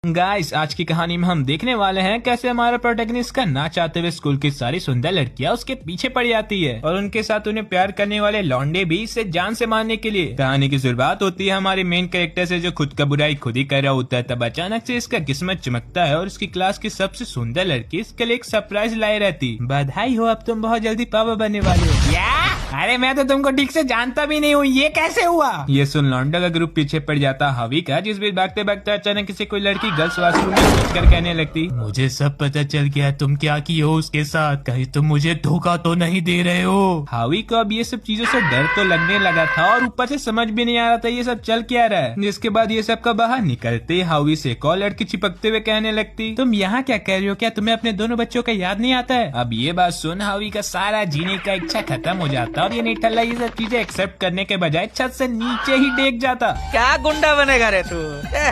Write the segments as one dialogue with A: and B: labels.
A: Guys, आज की कहानी में हम देखने वाले हैं कैसे हमारा प्रोटैगनिस्ट का ना चाहते हुए स्कूल की सारी सुंदर लड़कियां उसके पीछे पड़ जाती है और उनके साथ उन्हें प्यार करने वाले लौंडे भी इसे जान से मारने के लिए। कहानी की शुरुआत होती है हमारे मेन कैरेक्टर से, जो खुद का बुराई खुद ही कर रहा होता है। तब अचानक से इसका किस्मत चमकता है और इसकी क्लास की सबसे सुंदर लड़की इसके लिए एक सरप्राइज लाए रहती। बधाई हो, अब तुम बहुत जल्दी पापा बनने वाले हो। क्या? अरे मैं तो तुमको ठीक से जानता भी नहीं हूँ, ये कैसे हुआ? ये सुन लौंडा का ग्रुप पीछे पड़ जाता हवी का, जिस बीच भागते भागते अचानक किसी कोई लड़की गर्ल्स वॉशरूम में कर कहने लगती, मुझे सब पता चल गया तुम क्या की हो उसके साथ, कहीं तुम मुझे धोखा तो नहीं दे रहे हो। हावी को अब ये सब चीजों से डर तो लगने लगा था और ऊपर से समझ भी नहीं आ रहा था ये सब चल क्या रहा है। जिसके बाद ये सब का बाहर निकलते हावी से एक और लड़की चिपकते हुए कहने लगती, तुम यहाँ क्या कर रही हो? क्या तुम्हें अपने दोनों बच्चों का याद नहीं आता है? अब ये बात सुन हावी का सारा जीने का इच्छा खत्म हो जाता और ये निठल्ला ये सब चीजें एक्सेप्ट करने के बजाय छत से नीचे ही डेग जाता।
B: क्या गुंडा बनेगा रे तू?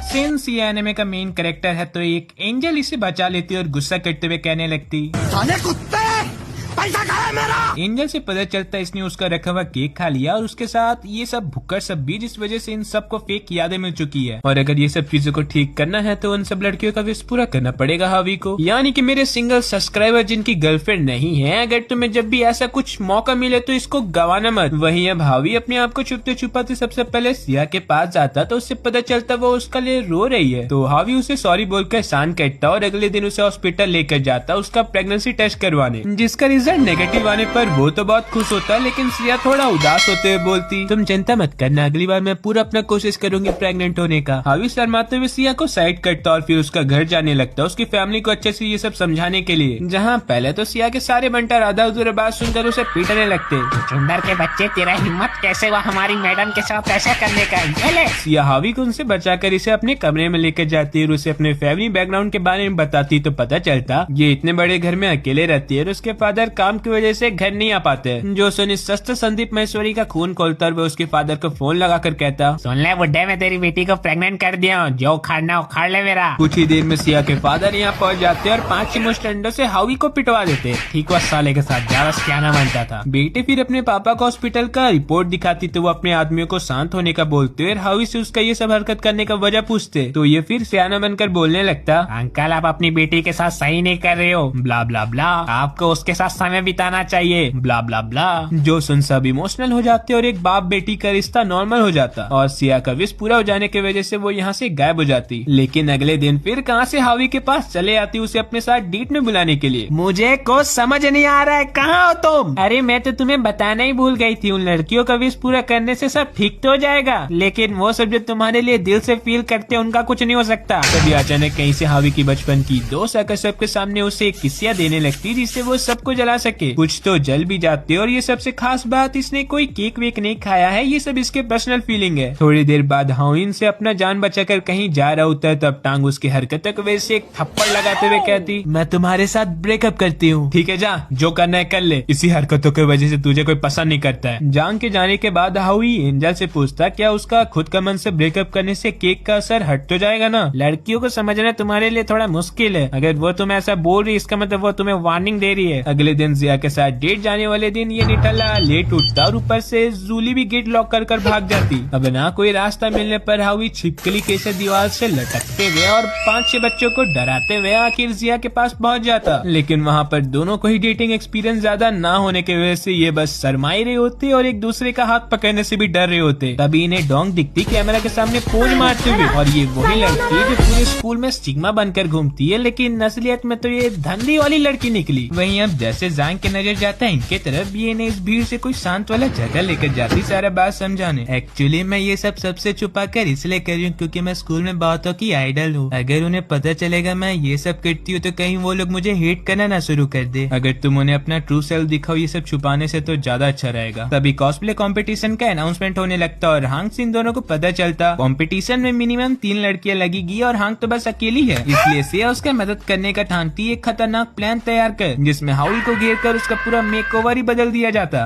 A: सिंस ये एनिमे का मेन कैरेक्टर है तो एक एंजल इसे बचा लेती और गुस्सा करते हुए कहने लगती, पैसा कहाँ है मेरा? एंजल से पता चलता है इसने उसका रखा हुआ केक खा लिया और उसके साथ ये सब भुक्कड़ सब भी, जिस वजह से इन सबको फेक यादें मिल चुकी है। और अगर ये सब चीजों को ठीक करना है तो उन सब लड़कियों का विश पूरा करना पड़ेगा हावी को। यानी कि मेरे सिंगल सब्सक्राइबर जिनकी गर्लफ्रेंड नहीं है, अगर तुम्हें जब भी ऐसा कुछ मौका मिले तो इसको गवाना मत। वहीं अब हावी अपने आप को छुपते छुपाते सबसे पहले सिया के पास जाता तो उससे पता चलता वो उसका लिए रो रही है। तो हावी उसे सॉरी बोलकर एहसान करता और अगले दिन उसे हॉस्पिटल लेकर जाता उसका प्रेगनेंसी टेस्ट करवाने, जिसका रिजल्ट नेगेटिव आने पर वो तो बहुत खुश होता है, लेकिन सिया थोड़ा उदास होते हुए बोलती, तुम चिंता मत करना, अगली बार मैं पूरा अपना कोशिश करूंगी प्रेग्नेंट होने का। हावी शर्माते हुए सिया को साइड करता और फिर उसका घर जाने लगता उसकी फैमिली को अच्छे से ये सब समझाने के लिए। जहाँ पहले तो सिया के सारे बंटा राधा उधर बात सुनकर उसे पीटने लगते,
C: चुंदर के बच्चे, तेरा हिम्मत कैसे हुआ हमारी मैडम के साथ ऐसा करने का?
A: सिया हावी को उनसे बचाकर इसे अपने कमरे में लेकर जाती और उसे अपने फैमिली बैकग्राउंड के बारे में बताती तो पता चलता ये इतने बड़े घर में अकेले रहती है और उसके फादर काम की वजह से घर नहीं आ पाते। जो सुनी सस्ता संदीप महेश्वरी का खून खोलता और वो उसके फादर को फोन लगाकर कहता,
C: सुन ले बुड्ढे, मैं तेरी बेटी को प्रेग्नेंट कर दिया हूँ, जो उखाड़ना उखाड़ ले मेरा।
A: कुछ ही देर में सिया के फादर यहाँ पहुँच जाते और 5 मुश्त डंडों से हावी को पिटवा देते। ठीक वह साले के साथ ज्यादा सियाना बनता था। बेटे फिर अपने पापा को हॉस्पिटल का रिपोर्ट दिखाती तो वो अपने आदमियों को शांत होने का बोलते और हावी से उसका ये सब हरकत करने का वजह पूछते तो ये फिर सियाना बनकर बोलने लगता,
C: अंकल आप अपनी बेटी के साथ सही नहीं कर रहे हो, ब्ला ब्ला ब्ला, आपको उसके साथ समय बिताना चाहिए, ब्ला ब्ला ब्ला।
A: जो सुन सब इमोशनल हो जाते और एक बाप बेटी का रिश्ता नॉर्मल हो जाता और सिया का विश पूरा हो जाने की वजह से वो यहाँ से गायब हो जाती। लेकिन अगले दिन फिर कहाँ से हावी के पास चले आती उसे अपने साथ डेट में बुलाने के लिए।
C: मुझे कुछ समझ नहीं आ रहा है, कहाँ हो तुम?
A: अरे मैं तो तुम्हें बताना ही भूल गई थी, उन लड़कियों का विश पूरा करने से सब ठीक तो हो जाएगा, लेकिन वो सब जो तुम्हारे लिए दिल से फील करते हैं उनका कुछ नहीं हो सकता। तभी अचानक कहीं से हावी की बचपन की दोस्त आकर सबके सामने उसे एक किस्सा देने लगती जिससे वो सबको जला सके। कुछ तो जल भी जाते और ये सबसे खास बात, इसने कोई केक वेक नहीं खाया है, ये सब इसके पर्सनल फीलिंग है। थोड़ी देर बाद हाउइन से अपना जान बचाकर कहीं जा रहा होता है तब टांग उसकी हरकतों की वजह से एक थप्पड़ लगाते हुए कहती, मैं तुम्हारे साथ ब्रेकअप करती हूँ, ठीक है जा, जो करना है कर ले, इसी हरकतों की वजह से तुझे कोई पसंद नहीं करता है। जान के जाने के बाद हाउई एंजल से पूछता क्या उसका खुद का मन से ब्रेकअप करने से केक का असर हट तो जाएगा ना? लड़कियों को समझना तुम्हारे लिए थोड़ा मुश्किल है, अगर वो तुम्हें ऐसा बोल रही इसका मतलब वो तुम्हें वार्निंग दे रही है। अगले दिन जिया के साथ डेट जाने वाले दिन ये निठल्ला लेट उठता और ऊपर से जूली भी गेट लॉक कर भाग जाती। अब ना कोई रास्ता मिलने पर हावी छिपकली कैसे दीवार से लटकते हुए और 5-6 बच्चों को डराते हुए आखिर जिया के पास पहुंच जाता। लेकिन वहाँ पर दोनों को ही डेटिंग एक्सपीरियंस ज्यादा ना होने की वजह से ये बस शर्माई रहे होते और एक दूसरे का हाथ पकड़ने से भी डर रहे होते। तभी इन्हें डोंग दिखती कैमरा के सामने पोज मारते हुए और ये वही लड़की है जो पूरे स्कूल में स्टिग्मा बनकर घूमती है, लेकिन असलियत में तो ये धंधी वाली लड़की निकली। वहीं अब जैसे जांग के नजर जाता है इनके तरफ, ये इन्हें इस भीड़ से कोई शांत वाला जगह लेकर जाती सारा बात समझाने। एक्चुअली मैं ये सब सबसे छुपा कर इसलिए कर रही हूँ क्योंकि मैं स्कूल में बहुतों की आइडल हूँ। अगर उन्हें पता चलेगा मैं ये सब करती हूँ तो कहीं वो लोग मुझे हेट करना ना शुरू कर दे। अगर तुम उन्हें अपना ट्रू सेल्फ दिखाओ ये सब छुपाने से तो ज्यादा अच्छा रहेगा। तभी कॉस्प्ले कंपटीशन का अनाउंसमेंट होने लगता और हांग से इन दोनों को पता चलता कंपटीशन में मिनिमम 3 लड़कियां लगेगी और हांग तो बस अकेली है, इसलिए सिया उसका मदद करने का ठानती एक खतरनाक प्लान तैयार कर जिसमें हाउई को घेर देकर उसका पूरा मेकओवर ही बदल दिया जाता।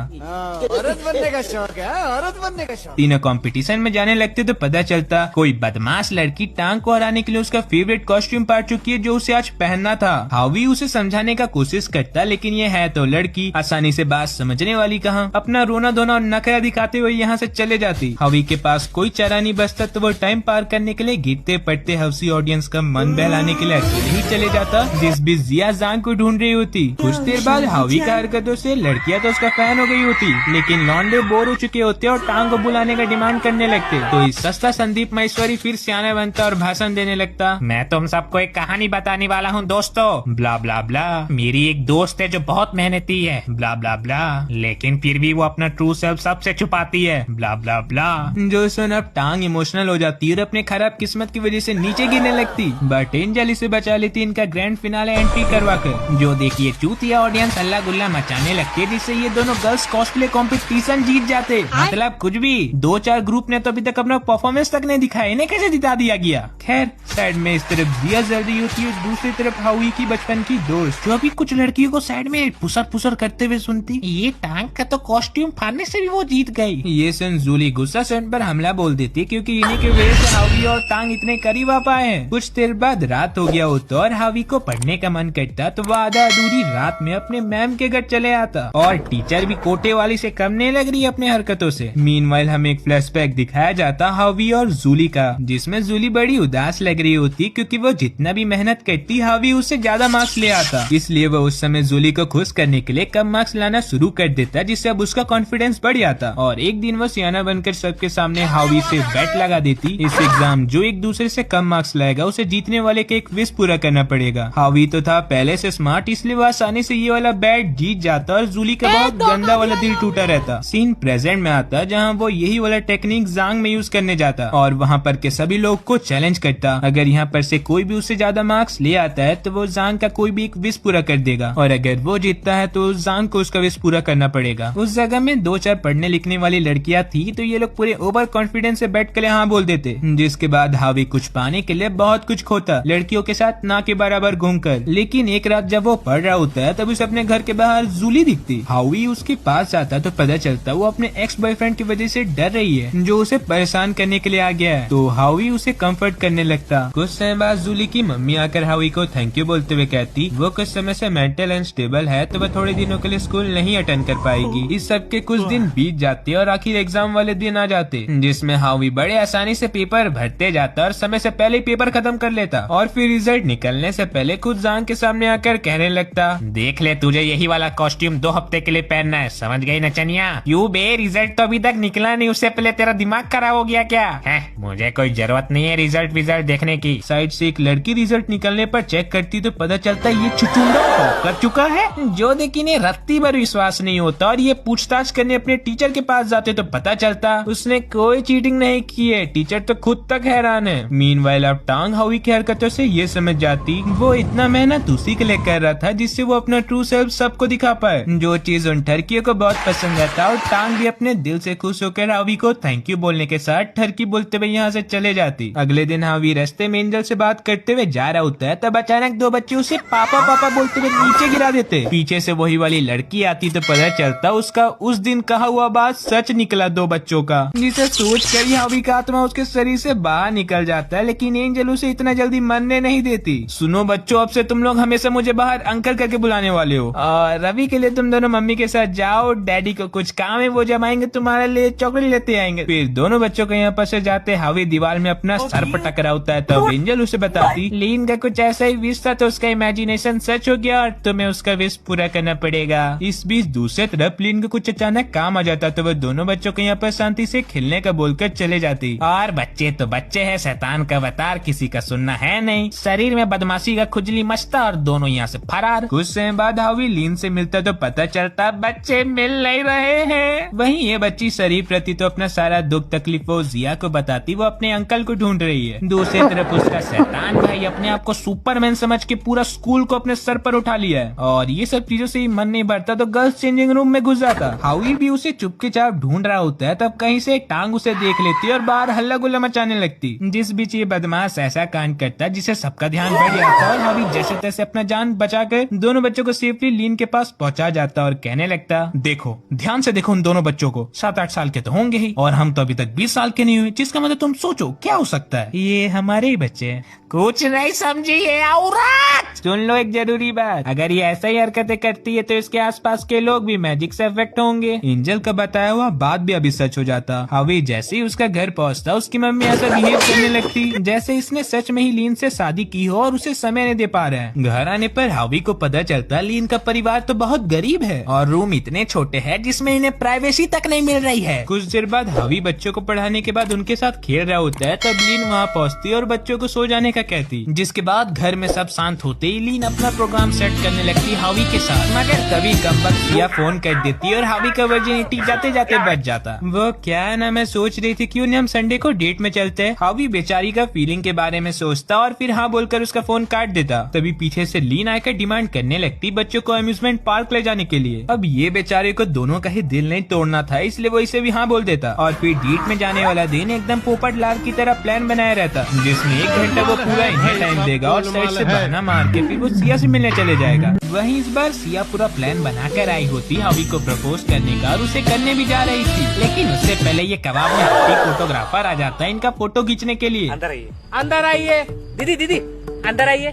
B: औरत बनने का शौक है, औरत बनने का शौक।
A: तीनों कंपटीशन में जाने लगते तो पता चलता कोई बदमाश लड़की टांग को हराने के लिए उसका फेवरेट कॉस्ट्यूम पा चुकी है जो उसे आज पहनना था। हावी उसे समझाने का कोशिश करता, लेकिन ये है तो लड़की, आसानी से बात समझने वाली कहाँ, अपना रोना धोना और नखरा दिखाते हुए यहाँ से चले जाती। हावी के पास कोई चारा नहीं बचता तो वो टाइम पार करने के लिए गिरते पड़ते हवसी ऑडियंस का मन बहलाने के लिए अकेले ही चले जाता, जिस भी जिया जांग को ढूंढ रही होती। कुछ देर बाद हावी का हरकतों से लड़कियां तो उसका फैन हो गई होती, लेकिन लौंडे बोर हो चुके होते और टांग को बुलाने का डिमांड करने लगते। तो इस सस्ता संदीप महेश्वरी फिर सियाना बनता और भाषण देने लगता।
C: मैं तुम सबको एक कहानी बताने वाला हूँ दोस्तों, ब्ला ब्ला ब्ला। मेरी एक दोस्त है जो बहुत मेहनती है, ब्ला ब्ला ब्ला, लेकिन फिर भी वो अपना ट्रू सेल्फ सबसे छुपाती है, ब्ला ब्ला ब्ला।
A: जो सुन अब टांग इमोशनल हो जाती और अपने खराब किस्मत की वजह से नीचे गिरने लगती, बट एंजल इसे बचा लेती इनका ग्रैंड फिनाले एंट्री करवा कर। जो देखिए चूतिया ऑडियंस हल्ला गुल्ला मचाने लगती है, जिससे ये दोनों गर्ल्स कॉस्प्ले कंपटीशन जीत जाते। मतलब कुछ भी, 2-4 ग्रुप ने तो अभी तक अपना परफॉर्मेंस तक नहीं दिखाया, इन्हें कैसे जिता दिया गया। खैर साइड में इस तरफ जिया जल्दी होती है, दूसरी तरफ हावी की बचपन की दोस्त जो अभी कुछ लड़कियों को साइड में पुसर पुसर करते हुए सुनती।
C: ये टांग का तो कॉस्ट्यूम फाड़ने से भी वो जीत गई।
A: ये सुन जूली गुस्सा से उन पर हमला बोल देती, क्योंकि इन्हीं की वजह से हावी और टांग इतने करीब आ पाए हैं। कुछ देर बाद रात हो गया होता और हावी को पढ़ने का मन करता, तो वह आधा अधूरी रात में अपने मैम के घर चले आता और टीचर भी कोटे वाली से कम नहीं लग रही अपने हरकतों से। मीनवाइल हमें एक फ्लैशबैक दिखाया जाता हावी और जूली का, जिसमें जूली बड़ी उदास लग रही होती, क्योंकि वो जितना भी मेहनत करती हावी उससे ज्यादा मार्क्स ले आता। इसलिए वो उस समय जूली को खुश करने के लिए कम मार्क्स लाना शुरू कर देता, जिससे अब उसका कॉन्फिडेंस बढ़ जाता। और एक दिन वो सियाना बनकर सबके सामने हावी से बेट लगा देती, इस एग्जाम जो एक दूसरे से कम मार्क्स लाएगा उसे जीतने वाले के एक विश पूरा करना पड़ेगा। हावी तो था पहले से स्मार्ट, इसलिए वो आसानी से ये वाला बैट जीत जाता और जूली का बहुत गंदा वाला दिल टूटा रहता। सीन प्रेजेंट में आता जहाँ वो यही वाला टेक्निक जांग में यूज करने जाता और वहाँ पर के सभी लोग को चैलेंज करता। अगर यहाँ पर से कोई भी उससे ज्यादा मार्क्स ले आता है तो वो जांग का कोई भी एक विश पूरा कर देगा, और अगर वो जीतता है तो जांग को उसका विश पूरा करना पड़ेगा। उस जगह में 2-4 पढ़ने लिखने वाली लड़कियां थी, तो ये लोग पूरे ओवर कॉन्फिडेंस से बैठ कर हाँ बोल देते, जिसके बाद हावी कुछ पाने के लिए बहुत कुछ खोता, लड़कियों के साथ ना के बराबर घूमकर। लेकिन एक रात जब वो पढ़ रहा होता है तब उसे अपने घर के बाहर जूली दिखती। हावी उसके पास जाता तो पता चलता वो अपने एक्स बॉयफ्रेंड की वजह से डर रही है, जो उसे परेशान करने के लिए आ गया है। तो हावी उसे कंफर्ट करने लगता। कुछ समय बाद जूली की मम्मी आकर हावी को थैंक यू बोलते हुए कहती वो कुछ समय से मेंटल अनस्टेबल है, तो वह थोड़े दिनों के लिए स्कूल नहीं अटेंड कर पाएगी। इस सब के कुछ दिन बीत जाते और आखिर एग्जाम वाले दिन आ जाते, जिसमें हावी बड़े आसानी से पेपर भरते जाता और समय से पहले पेपर खत्म कर लेता, और फिर रिजल्ट निकलने से पहले खुद जांग के सामने आकर कहने लगता,
C: देख ले तुझे यही वाला कॉस्ट्यूम 2 हफ्ते के लिए पहनना है, समझ गई नचनिया। क्यों बे, रिजल्ट तो अभी तक निकला नहीं, उससे पहले तेरा दिमाग खराब हो गया क्या है? मुझे कोई जरूरत नहीं है रिजल्ट विजल्ट देखने की।
A: साइड से एक लड़की रिजल्ट निकलने पर चेक करती तो पता चलता ये छुचुंडा कर चुका है, जो देखी ने रत्ती भर विश्वास नहीं होता, और ये पूछताछ करने अपने टीचर के पास जाते तो पता चलता उसने कोई चीटिंग नहीं की है। टीचर तो खुद तक हैरान है। मीनवाइल अब टांग हावी की हरकतों से ये समझ जाती वो इतना मेहनत उसी के लिए कर रहा था जिससे वो अपना ट्रू सेल्फ सबको दिखा पाए, जो चीज उन ठरकियों को बहुत पसंद आता। और टांग भी अपने दिल से खुश होकर हावी को थैंक यू बोलने के साथ ठरकी बोलते हुए यहाँ से चले जाती। अगले दिन हावी रास्ते में एंजल से बात करते हुए जा रहा होता है, तब अचानक 2 बच्चे उसे पापा पापा बोलते हुए नीचे गिरा देते। पीछे से वही वाली लड़की आती तो पता चलता उसका उस दिन कहा हुआ बात सच निकला 2 बच्चों का, जिसे सोच कर ही हावी का आत्मा उसके शरीर से बाहर निकल जाता है। लेकिन एंजल उसे इतना जल्दी मरने नहीं देती। सुनो बच्चों, अब से तुम लोग हमेशा मुझे बाहर अंकल करके बुलाने वाले हो, और रवि के लिए तुम दोनों मम्मी के साथ जाओ, डैडी को कुछ काम है, वो जब आएंगे तुम्हारे लिए चॉकलेट लेते आएंगे। फिर दोनों बच्चों को यहाँ पर से जाते हावी दीवार में अपना सर पटक रहा होता है, तब एंजल उसे बताती लीन का कुछ ऐसा ही विश था, तो उसका इमेजिनेशन सच हो गया और तुम्हें उसका विश पूरा करना पड़ेगा। इस बीच दूसरे तरफ लीन को कुछ अचानक काम आ जाता, तो वह दोनों बच्चों को यहाँ पर शांति से खेलने का बोलकर चले जाती।
C: और बच्चे तो बच्चे हैं, शैतान का अवतार, किसी का सुनना है नहीं, शरीर में बदमाशी का खुजली मचता और दोनों यहाँ से फरार।
A: कुछ समय बाद हावी लीन से मिलता तो पता चलता बच्चे मिल नहीं रहे हैं। वहीं ये बच्ची शरीफ रहती तो अपना सारा दुख तकलीफ वो जिया को बताती वो अपने अंकल को ढूंढ रही है। दूसरी तरफ उसका शैतान भाई अपने आप को सुपरमैन समझ के पूरा स्कूल को अपने सर पर उठा लिया है, और ये सब चीजों से ही मन नहीं भरता तो गर्ल्स चेंजिंग रूम में घुस जाता। हावी भी उसे चुपके-चाप ढूंढ रहा होता है, तब कहीं से एक टांग उसे देख लेती और बाहर हल्ला गुल्ला मचाने लगती, जिस बीच ये बदमाश ऐसा कांड करता जिससे सबका ध्यान बढ़ जाता और हावी जैसे तैसे अपना जान बचाकर दोनों बच्चों को सेफली डायरेक्टली लीन के पास पहुंचा जाता और कहने लगता, देखो ध्यान से देखो उन दोनों बच्चों को, 7-8 साल के तो होंगे ही और हम तो अभी तक 20 साल के नहीं हुए, जिसका मतलब तुम सोचो क्या हो सकता है, ये हमारे ही बच्चे हैं।
C: कुछ नहीं समझी ये औरत।
A: सुन लो एक जरूरी बात, अगर ये ऐसा ही हरकतें करती है तो इसके आसपास के लोग भी मैजिक से अफेक्ट होंगे। एंजल का बताया हुआ बात भी अभी सच हो जाता। हावी जैसे ही उसका घर पहुंचता उसकी मम्मी ऐसा बिहेव करने लगती जैसे इसने सच में ही लीन से शादी की हो और उसे समय नहीं दे पा रहा है। घर आने पर हावी को पता चलता लीन का परिवार तो बहुत गरीब है और रूम इतने छोटे हैं जिसमें इन्हें प्राइवेसी तक नहीं मिल रही है। कुछ देर बाद हावी बच्चों को पढ़ाने के बाद उनके साथ खेल रहा होता है, तब लीन वहाँ पहुँचती और बच्चों को सो जाने का कहती, जिसके बाद घर में सब शांत होते ही लीन अपना प्रोग्राम सेट करने लगती हावी के साथ। मगर तभी कमबख्त सिया फोन कर देती और हावी का वर्जिनिटी जाते जाते बच जाता। वो क्या है ना, मैं सोच रही थी क्यों नहीं हम संडे को डेट में चलते हैं। हावी बेचारी का फीलिंग के बारे में सोचता और फिर हाँ बोलकर उसका फोन काट देता। तभी पीछे से लीन आकर डिमांड करने लगती बच्चों को अम्यूजमेंट पार्क ले जाने के लिए। अब ये बेचारे को दोनों का ही दिल नहीं तोड़ना था, इसलिए वो इसे भी हाँ बोल देता और फिर डेट में जाने वाला दिन एकदम पोपट लाल की तरह प्लान बनाया रहता, जिसमें 1 घंटा वो पूरा इन्हें टाइम देगा और साइड से बहाना मार के फिर वो सिया से मिलने चले जाएगा। वहीं इस बार सिया पूरा प्लान बनाकर आई होती हावी को प्रपोज करने का और उसे करने भी जा रही थी, लेकिन उससे पहले ये कबाब में एक फोटोग्राफर आ जाता है इनका फोटो खींचने के लिए।
D: अंदर आइए दीदी अंदर आइए।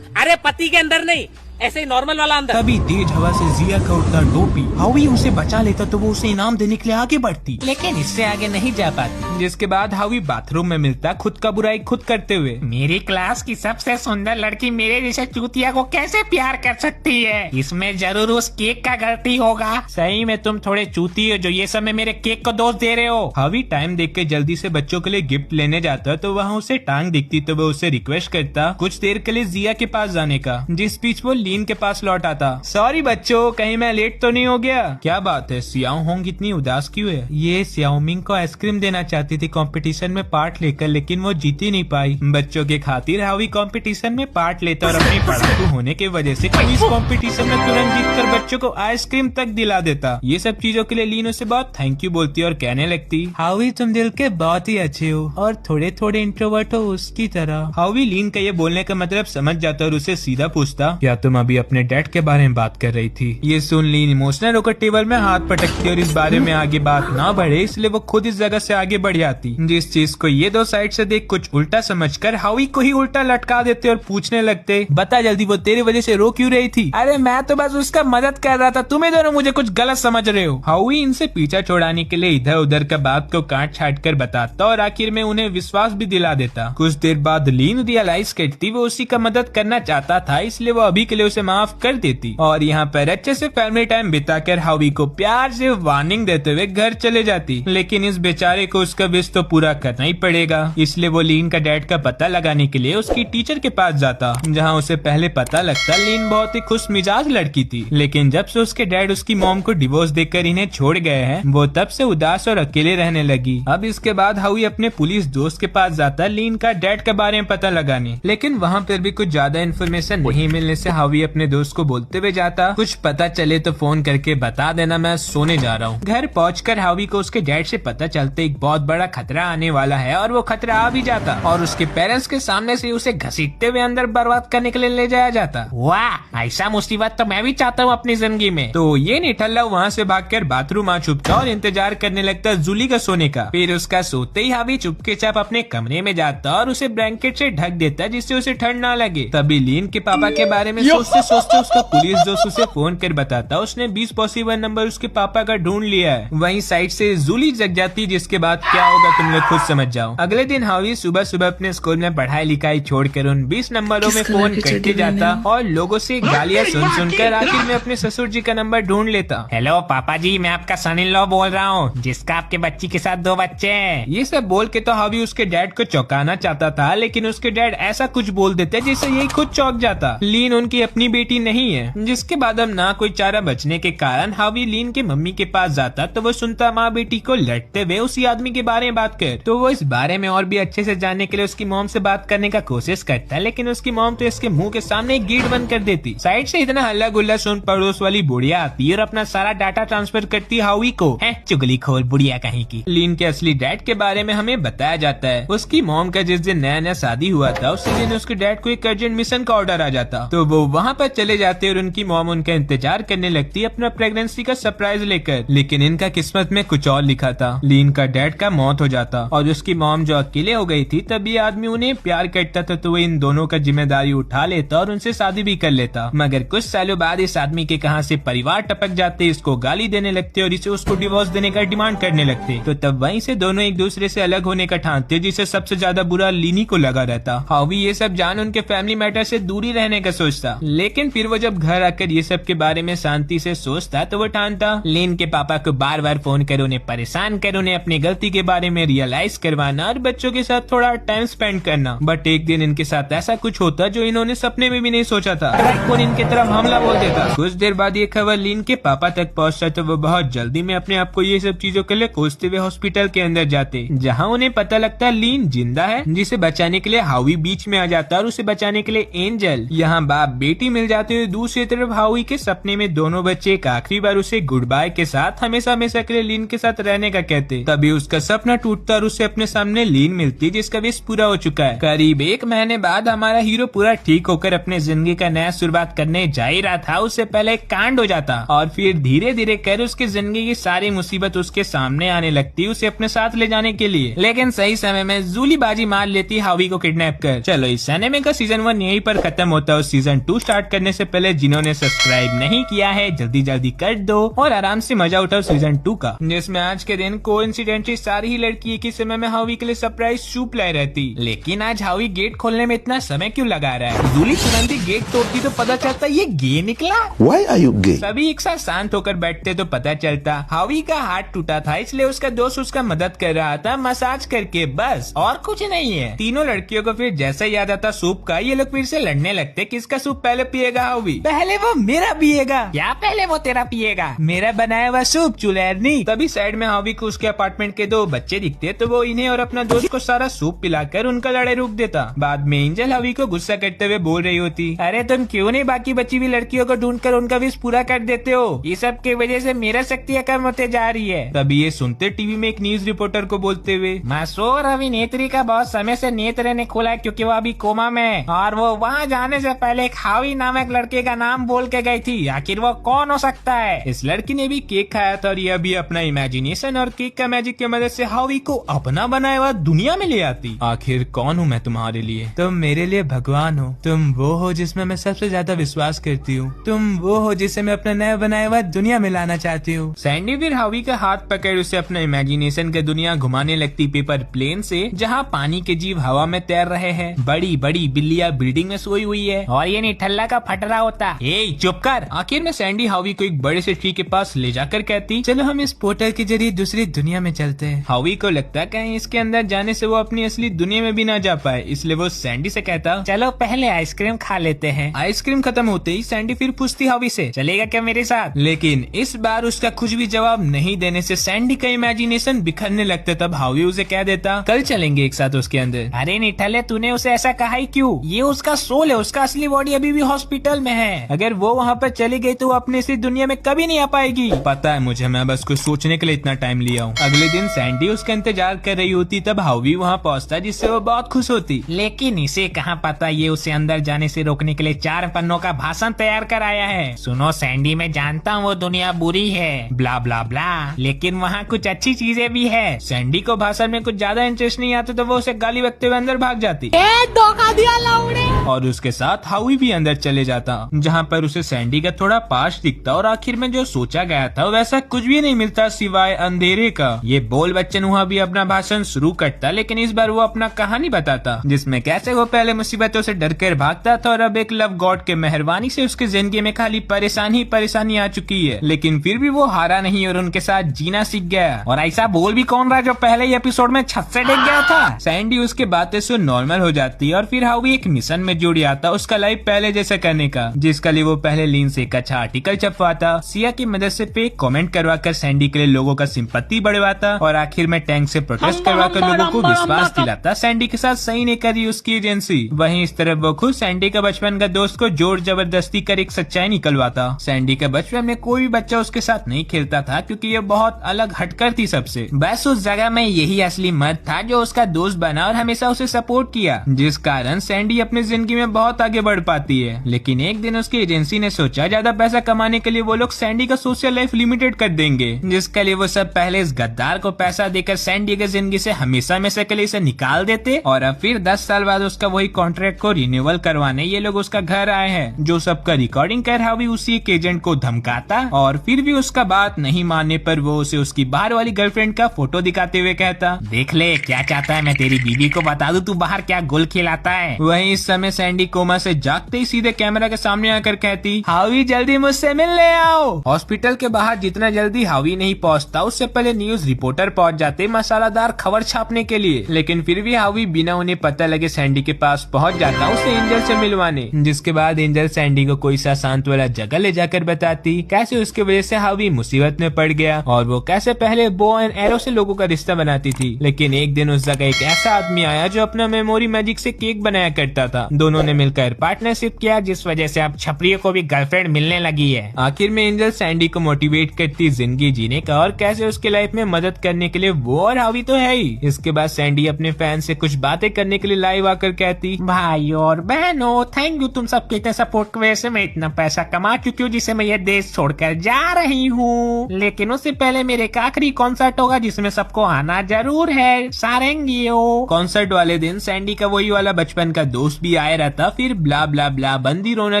D: अरे पति के अंदर नहीं, ऐसे ही नॉर्मल वाला अंदर।
A: तभी तेज हवा से जिया का उड़ता टोपी हावी उसे बचा लेता तो वो उसे इनाम देने के लिए आगे बढ़ती, लेकिन इससे आगे नहीं जा पाती। जिसके बाद हावी बाथरूम में मिलता खुद का बुराई खुद करते हुए।
C: मेरी क्लास की सबसे सुंदर लड़की मेरे जैसे चूतिया को कैसे प्यार कर सकती है? इसमें जरूर उस केक का गलती होगा।
A: सही में तुम थोड़े चूती हो जो ये समय मेरे केक को दोष दे रहे हो। हावी टाइम देख के जल्दी से बच्चों के लिए गिफ्ट लेने जाता तो वहाँ उसे टांग दिखती तो वो उसे रिक्वेस्ट करता कुछ देर के लिए जिया के पास जाने का, जिस बीच वो लीन के पास लौट आता। सॉरी बच्चों, कहीं मैं लेट तो नहीं हो गया? क्या बात है, सियाओ होंग इतनी उदास क्यों है? ये सियाओमिंग को आइसक्रीम देना चाहती थी कंपटीशन में पार्ट लेकर, लेकिन वो जीत ही नहीं पाई। बच्चों के खातिर हावी कंपटीशन में पार्ट लेता और अपनी पढ़ाकू होने की वजह से क्विज कंपटीशन में तुरंत जीतकर बच्चों को आइसक्रीम तक दिला देता। ये सब चीजों के लिए लीन उसे बहुत थैंक यू बोलती और कहने लगती, हावी तुम दिल के बहुत ही अच्छे हो और थोड़े थोड़े इंट्रोवर्ट हो उसकी तरह। हावी लीन का ये बोलने का मतलब समझ जाता और उसे सीधा पूछता, क्या तुम अभी अपने डैड के बारे में बात कर रही थी? ये सुन लीन इमोशनल होकर टेबल में हाथ पटकती और इस बारे में आगे बात ना बढ़े इसलिए वो खुद इस जगह से आगे बढ़ जाती। जिस चीज को ये दो साइड से देख कुछ उल्टा समझकर हावी को ही उल्टा लटका देते और पूछने लगते, बता जल्दी वो तेरी वजह से रो क्यों रही थी? अरे मैं तो बस उसका मदद कर रहा था, तुम्हें दोनों मुझे कुछ गलत समझ रहे हो। हावी इनसे पीछा छुड़ाने के लिए इधर उधर का बात को काट छाट कर बताता और आखिर में उन्हें विश्वास भी दिला देता। कुछ देर बाद लीन रियलाइज करती वो उसी का मदद करना चाहता था, इसलिए वो अभी के लिए उसे माफ कर देती और यहाँ पर अच्छे से फैमिली टाइम बिताकर हावी को प्यार से वार्निंग देते हुए घर चले जाती। लेकिन इस बेचारे को उसका विश तो पूरा करना ही पड़ेगा, इसलिए वो लीन का डैड का पता लगाने के लिए उसकी टीचर के पास जाता, जहाँ उसे पहले पता लगता लीन बहुत ही खुश मिजाज लड़की थी, लेकिन जब से उसके डैड उसकी मॉम को डिवोर्स देकर इन्हें छोड़ गए हैं वो तब से उदास और अकेले रहने लगी। अब इसके बाद हावी अपने पुलिस दोस्त के पास जाता लीन का डैड के बारे में पता लगाने, लेकिन वहाँ पर भी कुछ ज्यादा इन्फॉर्मेशन नहीं मिलने से हावी अपने दोस्त को बोलते हुए जाता, कुछ पता चले तो फोन करके बता देना, मैं सोने जा रहा हूँ। घर पहुंचकर हावी को उसके डैड से पता चलते एक बहुत बड़ा खतरा आने वाला है और वो खतरा आ भी जाता और उसके पेरेंट्स के सामने से उसे घसीटते हुए अंदर बर्बाद करने के लिए ले जाया जाता।
C: वाह, ऐसा मुसीबत तो मैं भी चाहता हूँ अपनी जिंदगी में।
A: तो ये निठल्ला वहाँ से भागकर बाथरूम आ छुपता और इंतजार करने लगता जूली का सोने का। फिर उसका सोते ही हावी चुपके चाप अपने कमरे में जाता और उसे ब्लैंकेट से ढक देता जिससे उसे ठंड ना लगे। तभी लीन के पापा के बारे में सोचते सोचते उसका पुलिस दोस्त उसे फोन कर बताता उसने 20 पॉसिबल नंबर उसके पापा का ढूंढ लिया है। वहीं साइड से जूली जग जाती, जिसके बाद क्या होगा तुम लोग खुद समझ जाओ। अगले दिन हावी सुबह सुबह अपने स्कूल में पढ़ाई लिखाई छोड़कर उन 20 नंबरों में फोन करके जाता और लोगों से गालियां सुन सुनकर आखिर में अपने ससुर जी का नंबर ढूंढ लेता।
C: हेलो पापा जी, मैं आपका सन इन लॉ बोल रहा हूँ जिसका आपके बच्ची के साथ 2 बच्चे हैं।
A: ये सब बोल के तो हावी उसके डैड को चौंकाना चाहता था, लेकिन उसके डैड ऐसा कुछ बोल देते जिससे यही खुद चौंक जाता। लीन उनकी अपनी बेटी नहीं है। जिसके बाद अब ना कोई चारा बचने के कारण हावी लीन के मम्मी के पास जाता तो वो सुनता माँ बेटी को लड़ते हुए उसी आदमी के बारे में बात कर। तो वो इस बारे में और भी अच्छे से जानने के लिए उसकी मॉम से बात करने का कोशिश करता, लेकिन उसकी मॉम तो इसके मुंह के सामने एक गेट बंद कर देती। साइड से इतना हल्ला गुल्ला सुन पड़ोस वाली बुढ़िया आती और अपना सारा डाटा ट्रांसफर करती हावी को। है चुगलीखोर बुढ़िया कहीं की। लीन के असली डैड के बारे में हमें बताया जाता है उसकी मॉम का जिस दिन नया नया शादी हुआ था उसी दिन उसके डैड को एक अर्जेंट मिशन का ऑर्डर आ जाता, तो वो वहाँ पर चले जाते और उनकी मॉम उनका इंतजार करने लगती अपना प्रेगनेंसी का सरप्राइज लेकर। लेकिन इनका किस्मत में कुछ और लिखा था। लीन का डैड का मौत हो जाता और उसकी मॉम जो अकेले हो गई थी, तब ये आदमी उन्हें प्यार करता था तो वो इन दोनों का जिम्मेदारी उठा लेता और उनसे शादी भी कर लेता। मगर कुछ सालों बाद इस आदमी के कहां से परिवार टपक जाते, इसको गाली देने लगते और इसे उसको डिवोर्स देने का डिमांड करने लगते। तो तब वहीं से दोनों एक दूसरे से अलग होने का ठानते, जिसे सबसे ज्यादा बुरा लीनी को लगा रहता। हावी ये सब जान उनके फैमिली मैटर से दूरी रहने का सोचता, लेकिन फिर वो जब घर आकर ये सब के बारे में शांति से सोचता तो वो ठानता लीन के पापा को बार बार फोन कर उन्हें परेशान कर उन्हें अपनी गलती के बारे में रियलाइज करवाना और बच्चों के साथ थोड़ा टाइम स्पेंड करना। बट एक दिन इनके साथ ऐसा कुछ होता जो इन्होंने सपने में भी नहीं सोचा था। कौन इनके तरफ हमला बोल देता। कुछ देर बाद ये खबर लीन के पापा तक पहुंचता तो वो बहुत जल्दी में अपने आप को ये सब चीजों के लिए कोसते हुए हॉस्पिटल के अंदर जाते, जहाँ उन्हें पता लगता लीन जिंदा है, जिसे बचाने के लिए हावी बीच में आ जाता और उसे बचाने के लिए एंजल। यहाँ बाप बेटी मिल जाते हुए दूसरी तरफ हावी के सपने में दोनों बच्चे एक आखिरी बार उसे गुड बाय के साथ हमेशा हमेशा के लिए लीन के साथ रहने का कहते। तभी उसका सपना टूटता और उसे अपने सामने लीन मिलती जिसका विश पूरा हो चुका है। करीब 1 महीने बाद हमारा हीरो पूरा ठीक होकर अपने जिंदगी का नया शुरुआत करने जा ही रहा था, उससे पहले एक कांड हो जाता और फिर धीरे धीरे कर उसकी जिंदगी की सारी मुसीबत उसके सामने आने लगती उसे अपने साथ ले जाने के लिए। लेकिन सही समय में जूली बाजी मार लेती हावी को किडनैप कर। चलो इस एनिमे का सीजन 1 यहीं पर खत्म होता है। सीजन 2 स्टार्ट करने से पहले जिन्होंने सब्सक्राइब नहीं किया है जल्दी जल्दी कर दो और आराम से मजा उठाओ सीजन 2 का, जिसमें आज के दिन कोइंसिडेंटली सारी ही लड़की एक ही समय में हावी के लिए सरप्राइज सूप लाई रहती। लेकिन आज हावी गेट खोलने में इतना समय क्यों लगा रहा है? जूली तुरंत ही गेट तोड़ती तो पता चलता ये गे निकला।
E: Why are you gay?
A: सभी एक साथ शांत होकर बैठते तो पता चलता हावी का हाथ टूटा था, इसलिए उसका दोस्त उसका मदद कर रहा था मसाज करके, बस और कुछ नहीं है। तीनों लड़कियों को फिर जैसा याद आता सूप का, ये लोग फिर से लड़ने लगते किसका सूप पहले पिएगा। हावी पहले वो मेरा पिएगा। क्या पहले वो तेरा पिएगा? मेरा बनाया हुआ सूप चुलैरनी। तभी साइड में हावी को उसके अपार्टमेंट के 2 बच्चे दिखते तो वो इन्हें और अपना दोस्त को सारा सूप पिलाकर उनका लड़ाई रोक देता। बाद में एंजल हावी को गुस्सा करते हुए बोल रही होती, अरे तुम क्यों नहीं बाकी बची हुई लड़कियों को ढूंढकर उनका विश पूरा कर देते हो? ये सब की वजह से मेरा शक्तियाँ कम होते जा रही है। तभी ये सुनते टीवी में एक न्यूज रिपोर्टर को बोलते हुए, मासूर अभिनेत्री का बहुत समय से नेत्र ने खोला है क्योंकि वो अभी कोमा में है और वो वहाँ जाने से पहले एक हावी नामक लड़के का नाम बोल के गई थी। आखिर वो कौन हो सकता है? इस लड़की ने भी केक खाया था और ये अभी अपना इमेजिनेशन और केक का मैजिक की मदद से हावी को अपना बनाया हुआ दुनिया में ले आती। आखिर कौन हूँ मैं तुम्हारे लिए? तुम मेरे लिए भगवान हो। तुम वो हो जिसमें मैं सबसे ज्यादा विश्वास करती हूँ। तुम वो हो जिसे मैं अपना नया बनाया हुआ दुनिया में लाना चाहती हूँ। सैंडी फिर हावी का हाथ पकड़ उसे अपना इमेजिनेशन का दुनिया घुमाने लगती पेपर प्लेन से, जहाँ पानी के जीव हवा में तैर रहे हैं, बड़ी बड़ी बिल्लियाँ बिल्डिंग में सोई हुई है और ये निठल्ला का फट रहा होता। ए चुप कर। आखिर में सैंडी हावी को एक बड़े से ट्री के पास ले जाकर कहती, चलो हम इस पोर्टल के जरिए दूसरी दुनिया में चलते हैं। हावी को लगता कहीं इसके अंदर जाने से वो अपनी असली दुनिया में भी ना जा पाए, इसलिए वो सैंडी से कहता, चलो पहले आइसक्रीम खा लेते हैं। आइसक्रीम खत्म होते ही सैंडी फिर पूछती हावी से, चलेगा क्या मेरे साथ? लेकिन इस बार उसका कुछ भी जवाब नहीं देने से सैंडी का इमेजिनेशन बिखरने लगता। तब हावी उसे कह देता, कल चलेंगे एक साथ उसके अंदर। अरे निठल्ले, तूने उसे ऐसा कहा ही क्यों? ये उसका सोल है, उसका असली बॉडी अभी भी हॉस्पिटल में है। अगर वो वहाँ पर चली गई तो वो अपनी इसी दुनिया में कभी नहीं आ पाएगी। पता है मुझे, मैं बस कुछ सोचने के लिए इतना टाइम लिया हूँ। अगले दिन सैंडी उसका इंतजार कर रही होती, तब हावी वहाँ पहुँचता जिससे वो बहुत खुश होती। लेकिन इसे कहाँ पता ये उसे अंदर जाने से रोकने के लिए 4 पन्नों का भाषण तैयार कर आया है। सुनो सैंडी, मैं जानता हूँ वो दुनिया बुरी है, ब्ला ब्ला ब्ला, लेकिन वहाँ कुछ अच्छी चीजें भी है। सैंडी को भाषण में कुछ ज्यादा इंटरेस्ट नहीं आता तो वो उसे गाली बकते हुए अंदर भाग जाती।
F: धोखा दिया लौड़े।
A: और उसके साथ हावी भी अंदर चले जाता, जहाँ पर उसे सैंडी का थोड़ा पास्ट दिखता और आखिर में जो सोचा गया था वैसा कुछ भी नहीं मिलता सिवाय अंधेरे का। ये बोल बच्चन वहाँ भी अपना भाषण शुरू करता, लेकिन इस बार वो अपना कहानी बताता जिसमें कैसे वो पहले मुसीबतों से डरकर भागता था और अब एक लव गॉड के मेहरबानी से उसकी जिंदगी में खाली परेशानी आ चुकी है, लेकिन फिर भी वो हारा नहीं और उनके साथ जीना सीख गया। और ऐसा बोल भी कौन रहा जो पहले ही एपिसोड में छत से डिग गया था? सैंडी उसके बातें सुन नॉर्मल हो जाती और फिर हावी एक मिशन में जुड़ जाता उसका लाइफ पहले जैसा करने का, जिसका लिए वो पहले लीन से एक अच्छा आर्टिकल छपवाता, सिया की मदद से पे कमेंट करवाकर सैंडी के लिए लोगों का सिंपैथी बढ़वाता और आखिर में टैंक से प्रोटेस्ट करवाकर लोगों को विश्वास दिलाता सैंडी के साथ सही नहीं करी उसकी एजेंसी। वहीं इस तरफ वो खुद सैंडी का बचपन का दोस्त को जोर जबरदस्ती कर एक सच्चाई निकलवाता। सैंडी का बचपन में कोई भी बच्चा उसके साथ नहीं खेलता था क्योंकि ये बहुत अलग हटकर थी सबसे। बस उस जगह में यही असली मर्द था जो उसका दोस्त बना और हमेशा उसे सपोर्ट किया, जिस कारण सैंडी अपनी जिंदगी में बहुत आगे बढ़ पाती है। है। लेकिन एक दिन उसकी एजेंसी ने सोचा ज्यादा पैसा कमाने के लिए वो लोग सैंडी का सोशल लाइफ लिमिटेड कर देंगे, जिसके लिए वो सब पहले इस गद्दार को पैसा देकर सैंडी की जिंदगी से हमेशा में से के लिए इसे निकाल देते, और अब फिर 10 साल बाद उसका वही कॉन्ट्रैक्ट को रिन्यूअल करवाने ये लोग उसका घर आए हैं। जो सबका रिकॉर्डिंग कर हावी उसी एक एजेंट को धमकाता, और फिर भी उसका बात नहीं मानने पर वो उसे उसकी बाहर वाली गर्लफ्रेंड का फोटो दिखाते हुए कहता,
C: देख ले क्या चाहता है, मैं तेरी बीवी को बता दूं तू बाहर क्या गुल खिलाता है।
A: वहीं इस समय सैंडी कोमा से जागते ही सीधे कैमरा के सामने आकर कहती, हावी जल्दी मुझसे मिलने आओ। हॉस्पिटल के बाहर जितना जल्दी हावी नहीं पहुंचता, उससे पहले न्यूज रिपोर्टर पहुंच जाते मसालादार खबर छापने के लिए। लेकिन फिर भी हावी बिना उन्हें पता लगे सैंडी के पास पहुंच जाता उसे एंजल से मिलवाने, जिसके बाद एंजल सैंडी को कोई सा शांत वाला जगह ले जाकर बताती कैसे उसके वजह से हावी मुसीबत में पड़ गया, और वो कैसे पहले बो एंड एरो से लोगों का रिश्ता बनाती थी। लेकिन एक दिन उस जगह एक ऐसा आदमी आया जो अपना मेमोरी मैजिक से केक बनाया करता था। दोनों ने मिलकर पार्टनरशिप किया, जिस वजह से अब छपरियों को भी गर्लफ्रेंड मिलने लगी है। आखिर में एंजल सैंडी को मोटिवेट करती जिंदगी जीने का और कैसे उसके लाइफ में मदद करने के लिए वो और हावी तो है ही। इसके बाद सैंडी अपने फैन से कुछ बातें करने के लिए लाइव आकर कहती,
C: भाई और बहनों थैंक यू तुम सबके इतने सपोर्ट की वजह से मैं इतना पैसा कमा चुकी हूँ जिसे मैं ये देश छोड़कर जा रही हूँ। लेकिन उससे पहले मेरे एक आखिरी कॉन्सर्ट होगा जिसमें सबको आना जरूर है, सारेंगियो।
A: कॉन्सर्ट वाले दिन सैंडी का वही वाला बचपन का दोस्त भी आया रहता, फिर ब्ला ब्ला ब्ला बंदी रोना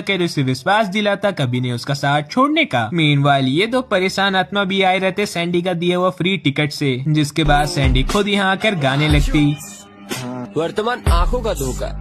A: कर उसे विश्वास दिलाता कभी नहीं उसका साथ छोड़ने का। मीनवाइल ये दो परेशान आत्मा भी आए रहते सैंडी का दिया हुआ फ्री टिकट से, जिसके बाद सैंडी खुद यहाँ आकर गाने लगती,
E: वर्तमान आंखों का धोखा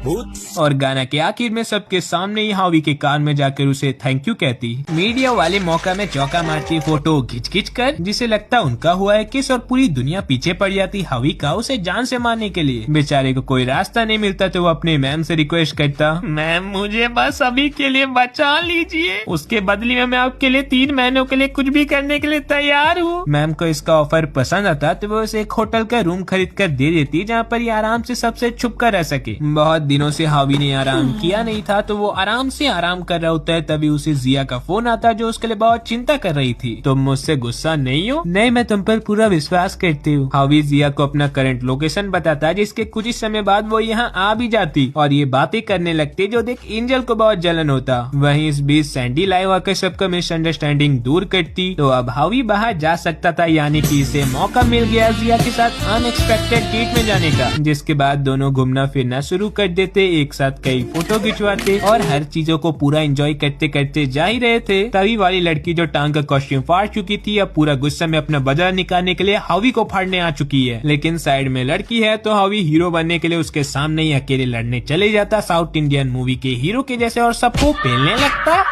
E: भूत,
A: और गाना के आखिर में सबके सामने ही हावी के कान में जाकर उसे थैंक यू कहती। मीडिया वाले मौका में चौका मारती फोटो खिंच खिंच कर, जिसे लगता उनका हुआ है किस, और पूरी दुनिया पीछे पड़ जाती हावी का उसे जान से मारने के लिए। बेचारे को कोई रास्ता नहीं मिलता तो वो अपने मैम से रिक्वेस्ट करता,
C: मैम मुझे बस अभी के लिए बचा लीजिए, उसके बदले में मैं आपके लिए 3 महीनों के लिए कुछ भी करने के लिए तैयार हूँ।
A: मैम को इसका ऑफर पसंद आता तो वो उसे एक होटल का रूम खरीद कर दे देती, जहाँ पर ये आराम से सबसे छुप कर रह सके। बहुत दिनों से हावी ने आराम किया नहीं था, तो वो आराम से आराम कर रहा होता है, तभी उसे जिया का फोन आता जो उसके लिए बहुत चिंता कर रही थी। तुम मुझसे गुस्सा नहीं हो? नहीं, मैं तुम पर पूरा विश्वास करती हूँ। हावी जिया को अपना करंट लोकेशन बताता, जिसके कुछ ही समय बाद वो यहाँ आ भी जाती और ये बातें करने लगती, जो देख एंजल को बहुत जलन होता। वहीं इस बीच सैंडी लाइव आकर सबका मिसअंडरस्टैंडिंग दूर करती, तो अब हावी बाहर जा सकता था, यानी कि इसे मौका मिल गया जिया के साथ अनएक्सपेक्टेड डेट में जाने का। जिसके बाद दोनों घूमना फिरना शुरू कर देते, एक साथ कई फोटो खिंचवाते और हर चीजों को पूरा एंजॉय करते करते जा ही रहे थे। तभी वाली लड़की जो टांग का कॉस्ट्यूम फाड़ चुकी थी, अब पूरा गुस्सा में अपना बदला निकालने के लिए हावी को फाड़ने आ चुकी है। लेकिन साइड में लड़की है तो हावी हीरो बनने के लिए उसके सामने ही अकेले लड़ने चले जाता, साउथ इंडियन मूवी के हीरो के जैसे, और सबको पेलने लगता।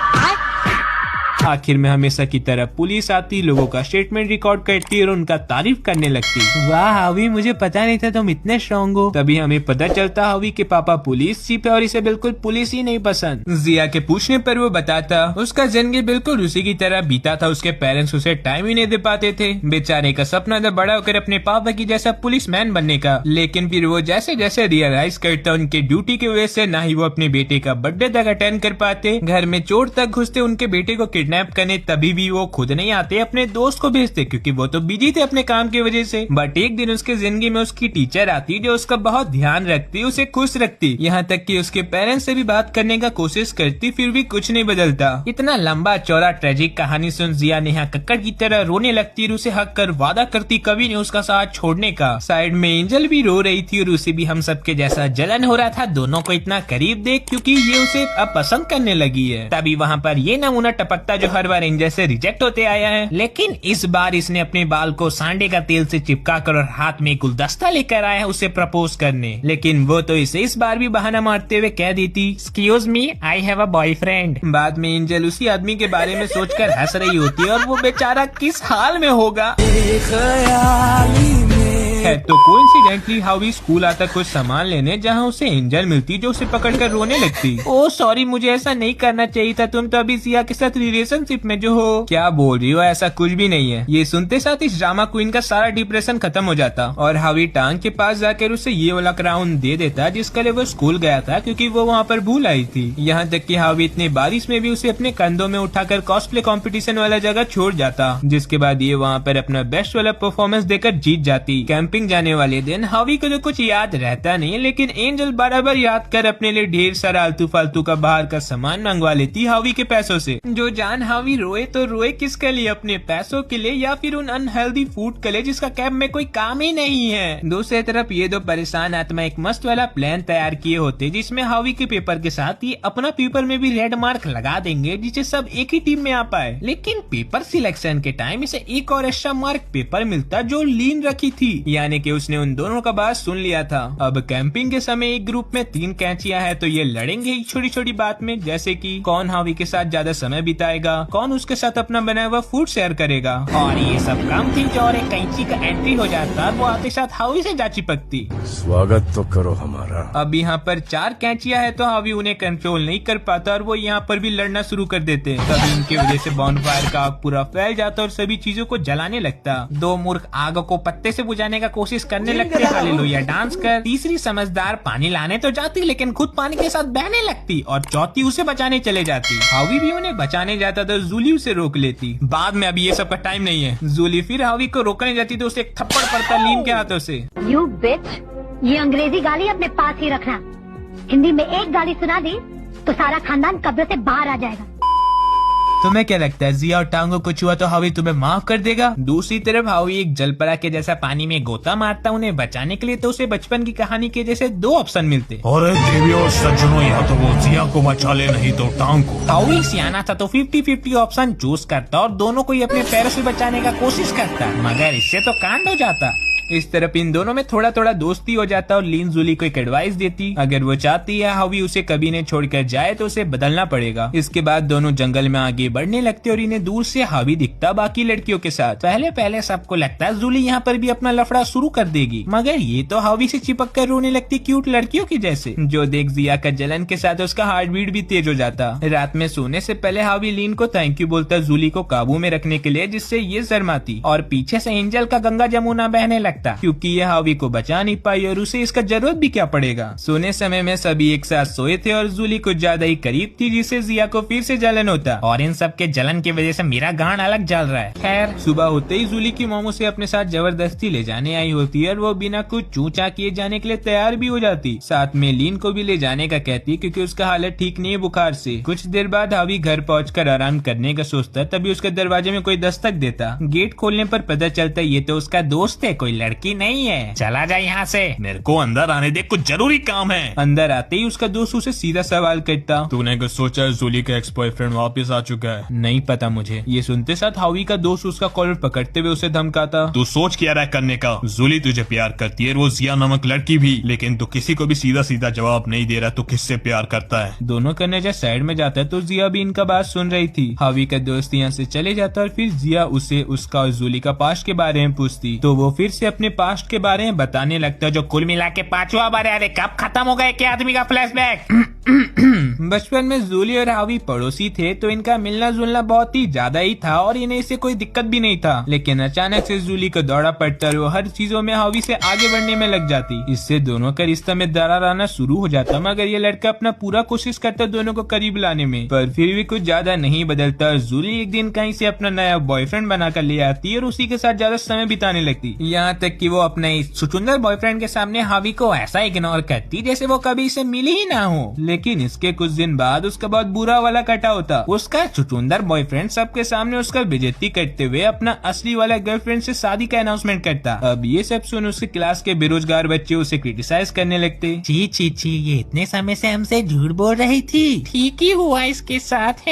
A: आखिर में हमेशा की तरह पुलिस आती, लोगों का स्टेटमेंट रिकॉर्ड करती और उनका तारीफ करने लगती। वाह हावी, मुझे पता नहीं था तुम इतने स्ट्रॉन्ग हो। तभी हमें पता चलता हावी के पापा पुलिस चीफ है और इसे बिल्कुल पुलिस ही नहीं पसंद। जिया के पूछने पर वो बताता उसका जिंदगी बिल्कुल उसी की तरह बीता था, उसके पेरेंट्स उसे टाइम ही नहीं दे पाते थे। बेचारे का सपना था बड़ा होकर अपने पापा की जैसा पुलिसमैन बनने का, लेकिन फिर वो जैसे जैसे रियलाइज करता उनके ड्यूटी की वजह से ना ही वो अपने बेटे का बर्थडे तक अटेंड कर पाते, घर में चोर तक घुसते उनके बेटे को किडनैप करने, तभी भी वो खुद नहीं आते, अपने दोस्त को भेजते क्योंकि वो तो बिजी थे अपने काम की वजह से। बट एक दिन उसके जिंदगी में उसकी टीचर आती जो उसका बहुत ध्यान रखती, उसे खुश रखती, यहाँ तक कि उसके पेरेंट्स से भी बात करने का कोशिश करती, फिर भी कुछ नहीं बदलता। इतना लंबा चौड़ा ट्रेजिक कहानी सुन जिया नेहा कक्कड़ की तरह रोने लगती और उसे हक कर वादा करती कभी नहीं उसका साथ छोड़ने का। साइड में एंजल भी रो रही थी और उसे भी हम सबके जैसा जलन हो रहा था दोनों को इतना करीब देख, क्योंकि ये उसे अब पसंद करने लगी है। तभी वहाँ पर ये नमूना टपकता जो हर बार एंजल से रिजेक्ट होते आया है, लेकिन इस बार इसने अपने बाल को सांडे का तेल से चिपका कर और हाथ में गुलदस्ता लेकर आया है उसे प्रपोज करने। लेकिन वो तो इसे इस बार भी बहाना मारते हुए कह देती, excuse me, I have a boyfriend. बाद में एंजल उसी आदमी के बारे में सोचकर हंस रही होती है और वो बेचारा किस हाल में होगा। तो कोइंसिडेंटली हावी स्कूल आता कुछ सामान लेने, जहाँ उसे एंजल मिलती जो उसे पकड़कर रोने लगती। ओह सॉरी, मुझे ऐसा नहीं करना चाहिए था, तुम तो अभी जिया के साथ रिलेशनशिप में जो हो। क्या बोल रही हो, ऐसा कुछ भी नहीं है। ये सुनते साथ इस ड्रामा क्वीन का सारा डिप्रेशन खत्म हो जाता और हावी टांग के पास जाकर उसे ये वाला क्राउन दे देता जिसके लिए वो स्कूल गया था, क्योंकि वो वहाँ पर भूल आई थी। यहाँ तक कि हावी इतने बारिश में भी उसे अपने कंधों में उठाकर कॉस्प्ले कंपटीशन वाला जगह छोड़ जाता, जिसके बाद ये वहाँ पर अपना बेस्ट वाला परफॉर्मेंस देकर जीत जाती। कैंपेन कैंपिंग जाने वाले दिन हावी को तो कुछ याद रहता नहीं, लेकिन एंजल बराबर याद कर अपने लिए ढेर सारा आलतू फालतू का बाहर का सामान मंगवा लेती हावी के पैसों से। जो जान हावी रोए तो रोए किसके लिए, अपने पैसों के लिए या फिर उन अनहेल्दी फूड के लिए जिसका कैंप में कोई काम ही नहीं है। दूसरी तरफ ये दो परेशान आत्मा एक मस्त वाला प्लान तैयार किए होते जिसमें हावी के पेपर के साथ ये अपना पेपर में भी रेड मार्क लगा देंगे जिससे सब एक ही टीम में आ पाए। लेकिन पेपर सिलेक्शन के टाइम इसे एक और एक्स्ट्रा मार्क पेपर मिलता जो लीन रखी थी, यानी कि उसने उन दोनों का बात सुन लिया था। अब कैंपिंग के समय एक ग्रुप में 3 कैंचियां है तो ये लड़ेंगे छोटी छोटी बात में, जैसे कि कौन हावी के साथ ज्यादा समय बिताएगा, कौन उसके साथ अपना बनाया हुआ फूड शेयर करेगा।
C: और ये सब काम थी जो और एक कैंची का एंट्री हो जाता और वो आते साथ हावी से जा चिपकती।
G: स्वागत तो करो हमारा।
A: अब यहाँ पर 4 कैंचियां है तो हावी उन्हें कंट्रोल नहीं कर पाता और वो यहाँ पर भी लड़ना शुरू कर देते हैं। तभी इनकी वजह से बॉनफायर का आग पूरा फैल जाता और सभी चीजों को जलाने लगता। 2 मूर्ख आग को पत्ते से बुझाने का कोशिश करने लगते, हालेलुया डांस कर। तीसरी समझदार पानी लाने तो जाती लेकिन खुद पानी के साथ बहने लगती और चौथी उसे बचाने चले जाती। हावी भी उन्हें बचाने जाता तो जूली उसे रोक लेती। बाद में अभी ये सब का टाइम नहीं है। जूली फिर हावी को रोकने जाती तो उसे एक थप्पड़ पड़ता लीन के हाथों से।
H: यू बिच, ये अंग्रेजी गाली अपने पास ही रखना। हिंदी में एक गाली सुना दी तो सारा खानदान कब्र से बाहर आ जाएगा।
A: तुम्हें क्या लगता है जिया और टांगों को छुआ तो हावी तुम्हें माफ कर देगा? दूसरी तरफ हावी एक जलपरा के जैसा पानी में गोता मारता उन्हें बचाने के लिए, तो उसे बचपन की कहानी के जैसे 2 ऑप्शन मिलते।
G: और देवियों और सज्जनों, या तो वो जिया को बचा ले नहीं तो टांग को।
C: हावी सियाना था तो 50-50 ऑप्शन चूज करता और दोनों को ही अपने पैरों से बचाने का कोशिश करता, मगर इससे तो कांड हो जाता।
A: इस तरफ इन दोनों में थोड़ा थोड़ा दोस्ती हो जाता और लीन जूली को एक एडवाइस देती, अगर वो चाहती है हावी उसे कभी नहीं छोड़कर जाए तो उसे बदलना पड़ेगा। इसके बाद दोनों जंगल में आगे बढ़ने लगते और इन्हें दूर से हावी दिखता बाकी लड़कियों के साथ।
C: पहले सबको लगता है जूली यहाँ पर भी अपना लफड़ा शुरू कर देगी,
A: मगर ये तो हावी से चिपक कर रोने लगती क्यूट लड़कियों की जैसे, जो देख जिया का जलन के साथ उसका हार्ट बीट भी तेज हो जाता। रात में सोने से पहले हावी लीन को थैंक यू बोलता जूली को काबू में रखने के लिए, जिससे ये शर्माती और पीछे से एंजल का गंगा जमुना बहने लगता क्योंकि ये हावी को बचा नहीं पाई और उसे इसका जरूरत भी क्या पड़ेगा। सोने समय में सभी एक साथ सोए थे और जूली कुछ ज्यादा ही करीब थी, जिससे जिया को फिर से जलन होता
C: और इन सब के जलन की वजह से मेरा गांड अलग जल रहा है।
A: खैर सुबह होते ही जूली की मोमो से अपने साथ जबरदस्ती ले जाने आई होती है और वो बिना कुछ चूचा किए जाने के लिए तैयार भी हो जाती। साथ में लीन को भी ले जाने का कहती क्योंकि उसका हालत ठीक नहीं है बुखार से। कुछ देर बाद हावी घर पहुंचकर आराम करने का सोचता, तभी उसके दरवाजे में कोई दस्तक देता। गेट खोलने पर पता चलता ये तो उसका दोस्त है, कोई लड़की नहीं है।
C: चला जा यहाँ से,
G: मेरे को अंदर आने दे, कुछ जरूरी काम है।
A: अंदर आते ही उसका दोस्त उसे सीधा सवाल करता,
G: तूने कुछ सोचा जूली का एक्स बॉयफ्रेंड वापस आ चुका है?
A: नहीं पता मुझे। ये सुनते साथ हावी का दोस्त उसका कॉलर पकड़ते हुए उसे धमकाता,
G: तू सोच क्या रहा करने का? जूली तुझे प्यार करती है, वो जिया नामक लड़की भी, लेकिन तू किसी को भी सीधा सीधा जवाब नहीं दे रहा, तो किससे प्यार करता है?
A: दोनों करने जब साइड में जाता है तो जिया भी इनका बात सुन रही थी। हावी का दोस्त यहाँ से चले जाता और फिर जिया उसे उसका और जूली का पास्ट के बारे में पूछती, तो वो फिर से अपने पास्ट के बारे में बताने लगता, जो
C: कुल मिला के 5वां बार। अरे कब खत्म हो गए क्या आदमी का फ्लैशबैक?
A: बचपन में जूली और हावी पड़ोसी थे तो इनका मिलना जुलना बहुत ही ज्यादा ही था और इन्हें इससे कोई दिक्कत भी नहीं था, लेकिन अचानक से जूली को दौड़ा पड़ता और वो हर चीजों में हावी से आगे बढ़ने में लग जाती। इससे दोनों का रिश्ता में दरार आना शुरू हो जाता, मगर ये लड़का अपना पूरा कोशिश करता दोनों को करीब लाने में, पर फिर भी कुछ ज्यादा नहीं बदलता। जूली एक दिन कहीं से अपना नया बॉयफ्रेंड बनाकर ले आती और उसी के साथ ज्यादा समय बिताने लगती, यहाँ तक कि वो अपने छुछुंदर बॉयफ्रेंड के सामने हावी को ऐसा इग्नोर करती जैसे वो कभी इसे मिली ही ना हो। लेकिन इसके कुछ दिन बाद उसका बहुत बुरा वाला कटा होता। उसका छुछुंदर बॉयफ्रेंड सबके सामने उसका बेइज्जती करते हुए अपना असली वाला गर्लफ्रेंड से शादी का अनाउंसमेंट करता। अब ये सब सुन उसके क्लास के बेरोजगार बच्चे उसे क्रिटिसाइज करने लगते,
C: ची ची ची, ये इतने समय से हमसे झूठ बोल रही थी, ठीक ही हुआ इसके साथ।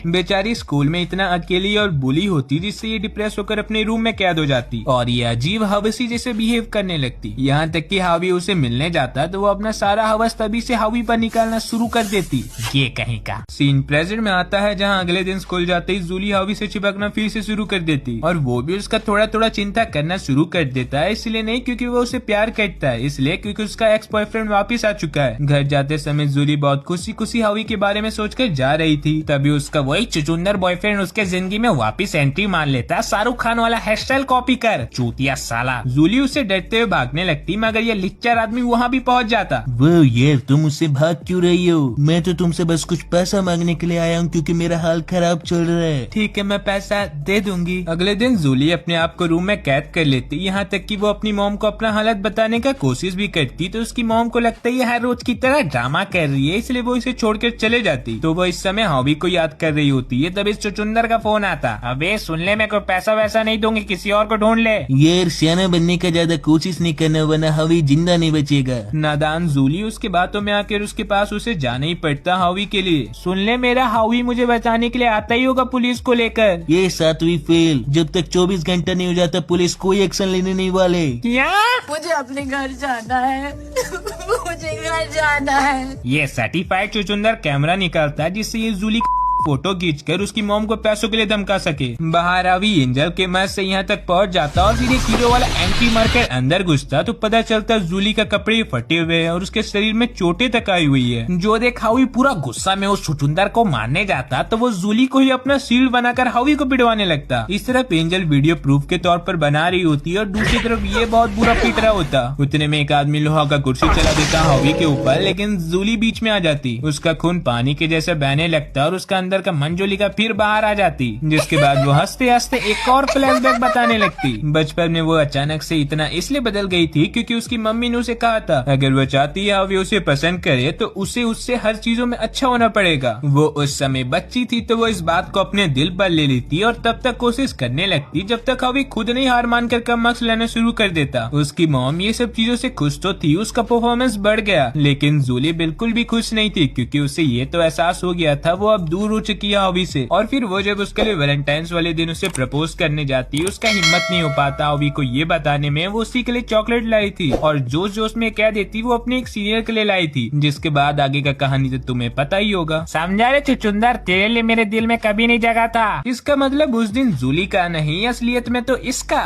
A: बेचारी स्कूल में इतना अकेली और बुली होती जिससे ये डिप्रेस होकर अपने रूम में कैद हो जाती और ये अजीब हवसी जैसे बिहेव करने लगती। यहाँ तक कि हावी उसे मिलने जाता तो वो अपना सारा हवस तभी से हावी पर निकालना शुरू कर देती।
C: ये कहीं का
A: सीन प्रेजेंट में आता है जहाँ अगले दिन स्कूल जाते ही जूली हावी से चिपकना फिर से शुरू कर देती और वो भी उसका थोड़ा थोड़ा चिंता करना शुरू कर देता है। इसलिए नहीं क्योंकि वो उसे प्यार करता है, इसलिए क्योंकि उसका एक्स बॉयफ्रेंड वापस आ चुका है। घर जाते समय जूली बहुत खुशी खुशी हावी के बारे में सोचकर जा रही थी, तभी उसका वही चुचुंदर बॉयफ्रेंड उसके जिंदगी में वापस एंट्री मार लेता, शाहरुख खान वाला हेयर स्टाइल कॉपी कर, चूतिया साला। जूली उससे डरते हुए भागने लगती, मगर ये लिच्चर आदमी वहाँ भी पहुँच जाता।
C: वो ये तुम उससे
I: भाग क्यों रही हो? मैं तो तुमसे बस कुछ पैसा मांगने के लिए आया हूँ क्योंकि मेरा हाल खराब चल रहा है।
A: ठीक है, मैं पैसा दे दूंगी। अगले दिन जूली अपने आप को रूम में कैद कर लेती, यहाँ तक कि वो अपनी मॉम को अपना हालत बताने का कोशिश भी करती। तो उसकी मॉम को लगता है ये हर रोज की तरह ड्रामा कर रही है, इसलिए वो इसे छोड़कर चले जाती। तो वो इस समय हॉबी को याद कर रही होती है, तब इस चुचुंदर का फोन आता। अबे सुन ले, मैं कोई पैसा वैसा नहीं दूंगी, किसी और को ढूंढ ले।
I: यार सियाना बनने का ज्यादा कोशिश नहीं करना वरना हॉबी जिंदा नहीं बचेगा।
A: नादान जूली उसके बातों में आकर उसके पास उसे जाना ही पड़ता हावी के लिए। सुन ले, मेरा हावी मुझे बचाने के लिए आता ही होगा पुलिस को लेकर।
I: ये 7वीं फेल, जब तक 24 घंटा नहीं हो जाता पुलिस कोई एक्शन लेने नहीं वाले।
A: क्या?
F: मुझे अपने घर जाना है मुझे घर जाना है।
A: ये सर्टिफाइड चुचुंदर कैमरा निकालता है जिससे ये जूली फोटो खींचकर उसकी मॉम को पैसों के लिए धमका सके। बाहर आवी एंजल के मर्ज से यहाँ तक पहुँच जाता और सीधे हीरो वाला एंट्री मारकर अंदर घुसता तो पता चलता जूली का कपड़े फटे हुए हैं और उसके शरीर में चोटें तक आई हुई है। जो देख हावी पूरा गुस्सा में उस चुचुंदर को मारने जाता तो वो जूली को ही अपना शील्ड बनाकर हावी को पिटवाने लगता। इस तरफ एंजल वीडियो प्रूफ के तौर पर बना रही होती और दूसरी तरफ ये बहुत बुरा पिट रहा होता। उतने में एक आदमी लोहा का कुर्सी चला देता हावी के ऊपर, लेकिन जूली बीच में आ जाती। उसका खून पानी के जैसे बहने लगता और उसका अंदर का मंजोलिका फिर बाहर आ जाती, जिसके बाद वो हंसते हंसते एक और फ्लैशबैक बताने लगती। बचपन में वो अचानक से इतना इसलिए बदल गई थी क्योंकि उसकी मम्मी ने उसे कहा था अगर वो चाहती है हावी उसे पसंद करे तो उसे उससे हर चीजों में अच्छा होना पड़ेगा। वो उस समय बच्ची थी तो वो इस बात को अपने दिल पर ले लेती और तब तक कोशिश करने लगती जब तक हावी खुद नहीं हार मानकर कम मार्क्स लाना शुरू कर देता। उसकी मॉम ये सब चीजों से खुश तो थी, उसका परफॉर्मेंस बढ़ गया, लेकिन जूली बिल्कुल भी खुश नहीं थी क्योंकि उसे ये तो एहसास हो गया था वो अब दूर हो चुकी है हावी से। और फिर वो जब उसके लिए वैलेंटाइंस वाले दिन उसे प्रपोज करने जाती, उसका हिम्मत नहीं हो पाता हावी को ये बताने में वो उसी के लिए चॉकलेट लाई थी और जोश जोश में कह देती वो अपने एक सीनियर के लिए लाई थी। जिसके बाद आगे का कहानी तो तुम्हें पता ही होगा।
C: समझा रे चुचुंदर, तेरे लिए मेरे दिल में कभी नहीं जगा था।
A: इसका मतलब उस दिन जूली का नहीं, असलियत में तो इसका।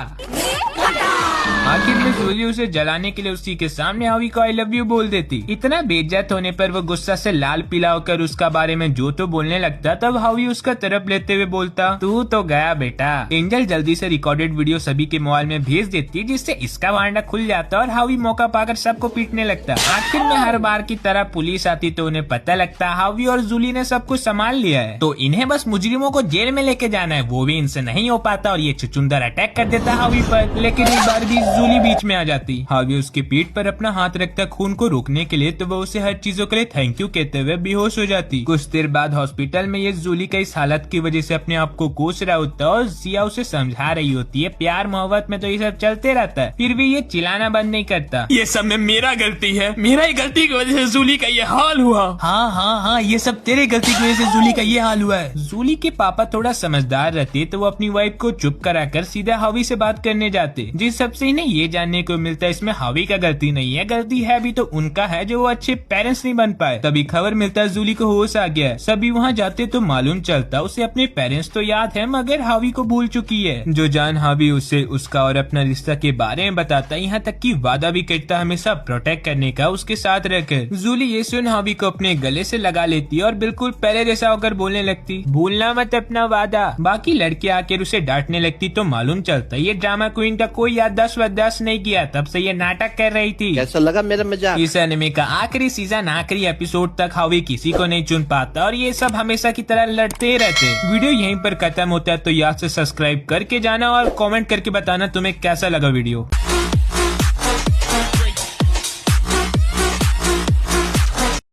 A: आखिर में जूली उसे जलाने के लिए उसी के सामने हावी को आई लव यू बोल देती। इतना बेइज्जत होने पर वो गुस्सा से लाल पीला होकर उसका बारे में जो तो बोलने लगता, तब हावी उसका तरफ लेते हुए बोलता तू तो गया बेटा। एंजल जल्दी से रिकॉर्डेड वीडियो सभी के मोबाइल में भेज देती जिससे इसका भांडा खुल जाता और हावी मौका पाकर सबको पीटने लगता। आखिर में हर बार की तरह पुलिस आती तो उन्हें पता लगता हावी और जूली ने सब कुछ संभाल लिया है, तो इन्हें बस मुजरिमों को जेल में लेके जाना है। वो भी इनसे नहीं हो पाता और ये चुचुंदर अटैक कर देता हावी पर, लेकिन इस बार भी जूली बीच में आ जाती। हावी उसके पीठ पर अपना हाथ रखता खून को रोकने के लिए, तो वो उसे हर चीजों के लिए थैंक यू कहते हुए बेहोश हो जाती। कुछ देर बाद हॉस्पिटल में ये जूली का इस हालत की वजह से अपने आप को कोस रहा होता और जिया उसे समझा रही होती है प्यार मोहब्बत में तो ये सब चलते रहता है, फिर भी ये चिल्लाना बंद नहीं करता।
G: ये सब में मेरा गलती है, मेरा ही गलती की वजह से जूली का ये हाल हुआ।
A: हाँ, ये सब तेरे गलती की वजह से जूली का ये हाल हुआ है। जूली के पापा थोड़ा समझदार रहते तो वो अपनी वाइफ को चुप कराकर सीधा हावी से बात करने जाते, जिस सबसे इन्हें ये जानने को मिलता है इसमें हावी का गलती नहीं है, गलती है भी तो उनका है जो वो अच्छे पेरेंट्स नहीं बन पाए। तभी खबर मिलता है जूली को होश आ गया है। सभी वहाँ जाते तो मालूम चलता उसे अपने पेरेंट्स तो याद है मगर हावी को भूल चुकी है। जो जान हावी उसे उसका और अपना रिश्ता के बारे में बताता, यहाँ तक कि वादा भी करता हमेशा प्रोटेक्ट करने का उसके साथ रहकर। जूली ये सुन हावी को अपने गले से लगा लेती और बिल्कुल पहले जैसा होकर बोलने लगती भूलना मत अपना वादा। बाकी लड़के आकर उसे डांटने लगती तो मालूम चलता ये ड्रामा क्वीन का कोई याददाश्त बर्दाश्त नहीं किया, तब से ये नाटक कर रही थी।
B: कैसा लगा मेरा मजाक?
A: इस एनिमे का आखिरी सीजन आखिरी एपिसोड तक हावी किसी को नहीं चुन पाता और ये सब हमेशा की तरह लड़ते रहते। वीडियो यहीं पर खत्म होता है, तो याद से सब्सक्राइब करके जाना और कमेंट करके बताना तुम्हें कैसा लगा वीडियो।